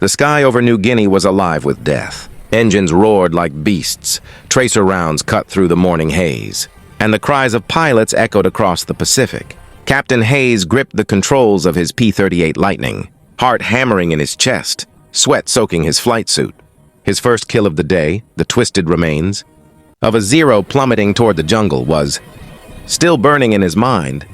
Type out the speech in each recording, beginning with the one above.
The sky over New Guinea was alive with death. Engines roared like beasts, tracer rounds cut through the morning haze, and the cries of pilots echoed across the Pacific. Captain Hayes gripped the controls of his P-38 Lightning, heart hammering in his chest, sweat soaking his flight suit. His first kill of the day, the twisted remains of a Zero plummeting toward the jungle, was still burning in his mind,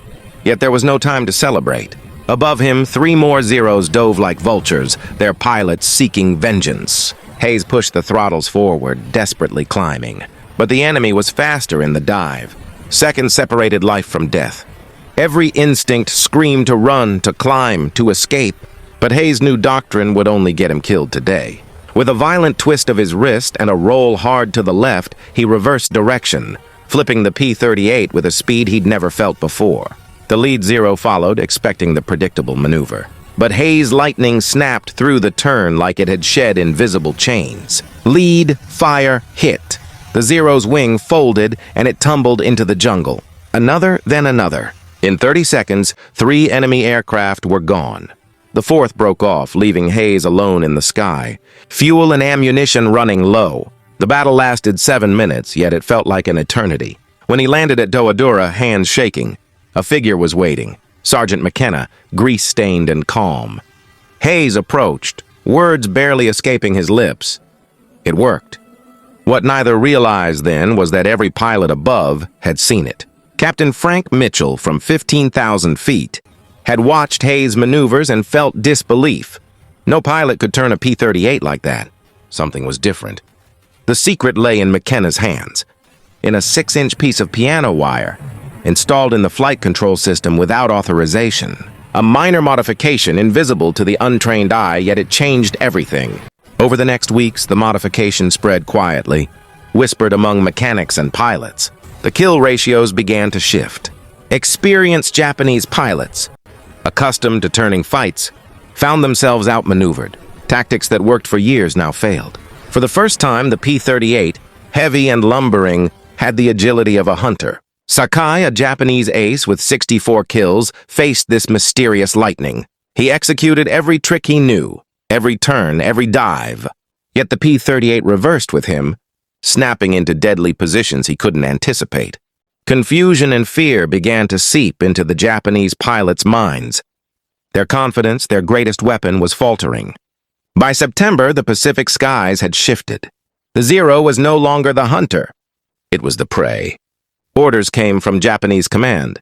yet there was no time to celebrate. Above him, 3 more Zeros dove like vultures, their pilots seeking vengeance. Hayes pushed the throttles forward, desperately climbing. But the enemy was faster in the dive. Seconds separated life from death. Every instinct screamed to run, to climb, to escape. But Hayes' new doctrine would only get him killed today. With a violent twist of his wrist and a roll hard to the left, he reversed direction, flipping the P-38 with a speed he'd never felt before. The lead Zero followed, expecting the predictable maneuver. But Hayes' Lightning snapped through the turn like it had shed invisible chains. Lead, fire, hit. The Zero's wing folded and it tumbled into the jungle. Another, then another. In 30 seconds, 3 enemy aircraft were gone. The 4th broke off, leaving Hayes alone in the sky, fuel and ammunition running low. The battle lasted 7 minutes, yet it felt like an eternity. When he landed at W.WAR, hands shaking, a figure was waiting. Sergeant McKenna, grease-stained and calm. Hayes approached, words barely escaping his lips. It worked. What neither realized then was that every pilot above had seen it. Captain Frank Mitchell, from 15,000 feet, had watched Hayes' maneuvers and felt disbelief. No pilot could turn a P-38 like that. Something was different. The secret lay in McKenna's hands, in a 6-inch piece of piano wire, installed in the flight control system without authorization. A minor modification invisible to the untrained eye, yet it changed everything. Over the next weeks, the modification spread quietly, whispered among mechanics and pilots. The kill ratios began to shift. Experienced Japanese pilots, accustomed to turning fights, found themselves outmaneuvered. Tactics that worked for years now failed. For the first time, the P-38, heavy and lumbering, had the agility of a hunter. Sakai, a Japanese ace with 64 kills, faced this mysterious Lightning. He executed every trick he knew, every turn, every dive. Yet the P-38 reversed with him, snapping into deadly positions he couldn't anticipate. Confusion and fear began to seep into the Japanese pilots' minds. Their confidence, their greatest weapon, was faltering. By September, the Pacific skies had shifted. The Zero was no longer the hunter. It was the prey. Orders came from Japanese command.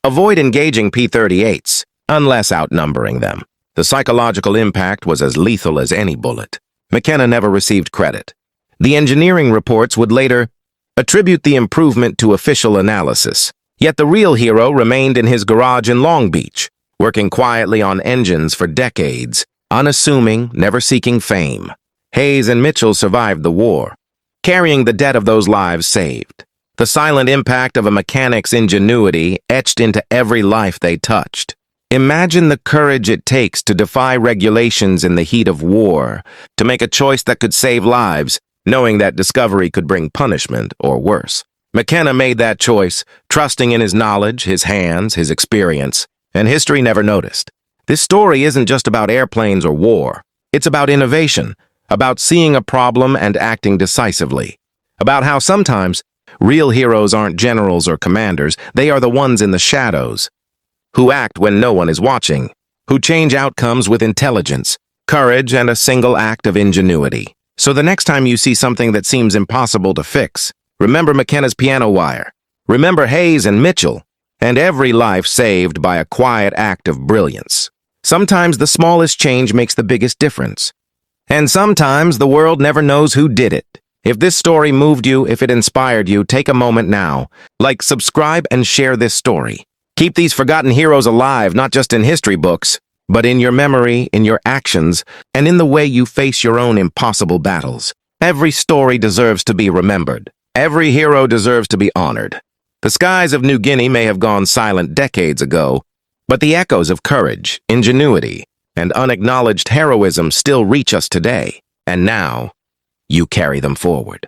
Avoid engaging P-38s, unless outnumbering them. The psychological impact was as lethal as any bullet. McKenna never received credit. The engineering reports would later attribute the improvement to official analysis. Yet the real hero remained in his garage in Long Beach, working quietly on engines for decades, unassuming, never seeking fame. Hayes and Mitchell survived the war, carrying the debt of those lives saved. The silent impact of a mechanic's ingenuity etched into every life they touched. Imagine the courage it takes to defy regulations in the heat of war, to make a choice that could save lives, knowing that discovery could bring punishment or worse. McKenna made that choice, trusting in his knowledge, his hands, his experience, and history never noticed. This story isn't just about airplanes or war. It's about innovation, about seeing a problem and acting decisively, about how sometimes real heroes aren't generals or commanders, they are the ones in the shadows, who act when no one is watching, who change outcomes with intelligence, courage, and a single act of ingenuity. So the next time you see something that seems impossible to fix, remember McKenna's piano wire, remember Hayes and Mitchell, and every life saved by a quiet act of brilliance. Sometimes the smallest change makes the biggest difference. And sometimes the world never knows who did it. If this story moved you, if it inspired you, take a moment now. Like, subscribe, and share this story. Keep these forgotten heroes alive, not just in history books, but in your memory, in your actions, and in the way you face your own impossible battles. Every story deserves to be remembered. Every hero deserves to be honored. The skies of New Guinea may have gone silent decades ago, but the echoes of courage, ingenuity, and unacknowledged heroism still reach us today. And now, you carry them forward.